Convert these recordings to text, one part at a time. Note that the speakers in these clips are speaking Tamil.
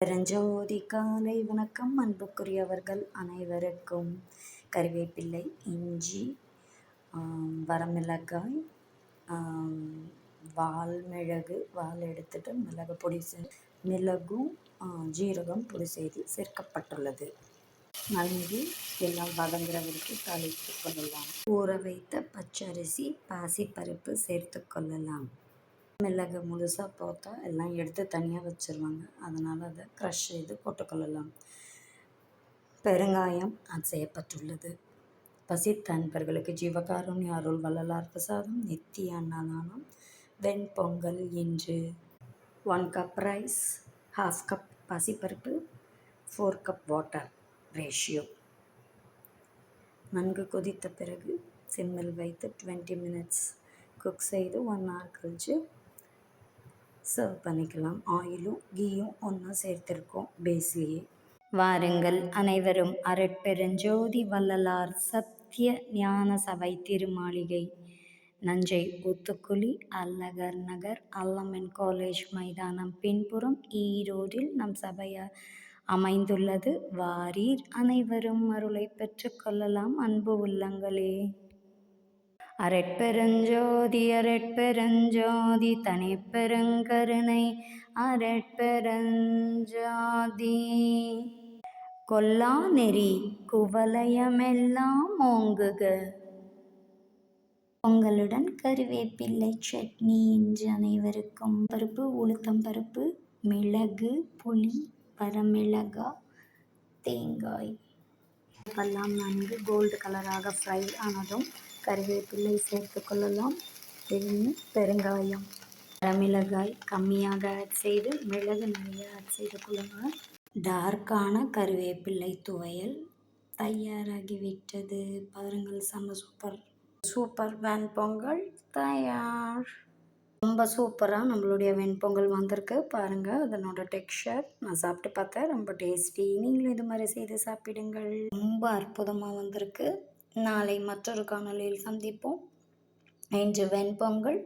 பெருஞ்சோதி காலை வணக்கம். அன்புக்குரியவர்கள் அனைவருக்கும் கறிவேப்பிலை, இஞ்சி, வரமிளகாய், வால்மிளகு, வால் எடுத்துட்டு மிளகு பொடி மிளகும் ஜீரகம் பொடி செய்து சேர்க்கப்பட்டுள்ளது. நன்கு எல்லாம் வதங்குற வரைக்கும் தாளித்து கொள்ளலாம். ஊற வைத்த பச்சரிசி, பாசிப்பருப்பு சேர்த்து கொள்ளலாம். மிளகு முழுசாக போட்டா எல்லாம் எடுத்து தனியாக வச்சுருவாங்க. அதனால் அதை க்ரஷ் செய்து போட்டுக்கொள்ளலாம். பெருங்காயம் செய்யப்பட்டுள்ளது. பசித்த அன்பர்களுக்கு ஜீவகாருண்ய அருள் வள்ளலார் பிரசாதம் நித்திய அன்னதானம் வெண்பொங்கல் இன்று 1 கப் ரைஸ், 1/2 கப் பாசிப்பருப்பு, 4 கப் வாட்டர் ரேஷியோ. நன்கு கொதித்த பிறகு சிம்மில் வைத்து 20 மினிட்ஸ் குக் செய்து 1 hour கழித்து சர்வ் பண்ணிக்கலாம். ஆயிலும் கீயும் ஒன்றா சேர்த்துருக்கோம் பேஸ்லேயே. வாருங்கள் அனைவரும் அருட்பெருஞ்சோதி வள்ளலார் சத்திய ஞான சபை திருமாளிகை, நஞ்சை ஊத்துக்குளி, அல்லகர் நகர், அல்லமன் காலேஜ் மைதானம் பின்புறம், ஈரோடில் நம் சபை அமைந்துள்ளது. வாரீர் அனைவரும் அருளை பெற்று கொள்ளலாம். அன்பு உள்ளங்களே. அரட்பெருஞ்சோதி அரட்பெருஞ்சோதி தனிப்பெருங்கருணை அரட்பெருஞ்சோதி கொல்லா நெறி குவலயமெல்லாம் ஓங்குக. பொங்கலுடன் கருவேப்பிள்ளை சட்னி இன்று அனைவருக்கும். பருப்பு, உளுத்தம் பருப்பு, மிளகு, புளி, வரமிளகாய், தேங்காய் எல்லாம் நன்கு கோல்டு கலராக ஃப்ரை ஆனதும் கருவேப்பிள்ளை சேர்த்து கொள்ளலாம். பெருங்காயம், வரமிளகாய் கம்மியாக ஆட் செய்து மிளகு நிறைய ஆட் செய்து கொள்ளலாம். டார்க்கான கருவேப்பிள்ளை துவையல் தயாராகிவிட்டது. பாருங்கள், செம்ம சூப்பர் வெண்பொங்கல் தயார். ரொம்ப சூப்பராக நம்மளுடைய வெண்பொங்கல் வந்திருக்கு. பாருங்கள் அதனோட டெக்ஸ்சர். நான் சாப்பிட்டு பார்த்தேன், ரொம்ப டேஸ்டி. நீங்களும் இது மாதிரி செய்து சாப்பிடுங்கள். ரொம்ப அற்புதமாக வந்திருக்கு. நாளை மற்றொரு காணொலியில் சந்திப்போம். இன்று வெண்பொங்கல்,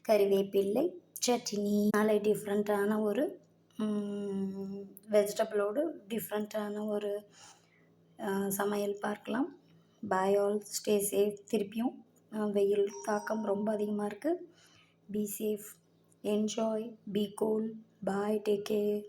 கறிவேப்பிள்ளை சட்னி. நாளை டிஃப்ரெண்ட்டான ஒரு வெஜிடபிளோடு டிஃப்ரெண்ட்டான ஒரு சமையல் பார்க்கலாம். Bye all, stay safe. திருப்பியும் வெயில் தாக்கம் ரொம்ப அதிகமாக இருக்குது. Be safe, enjoy, be cool. Bye, take care.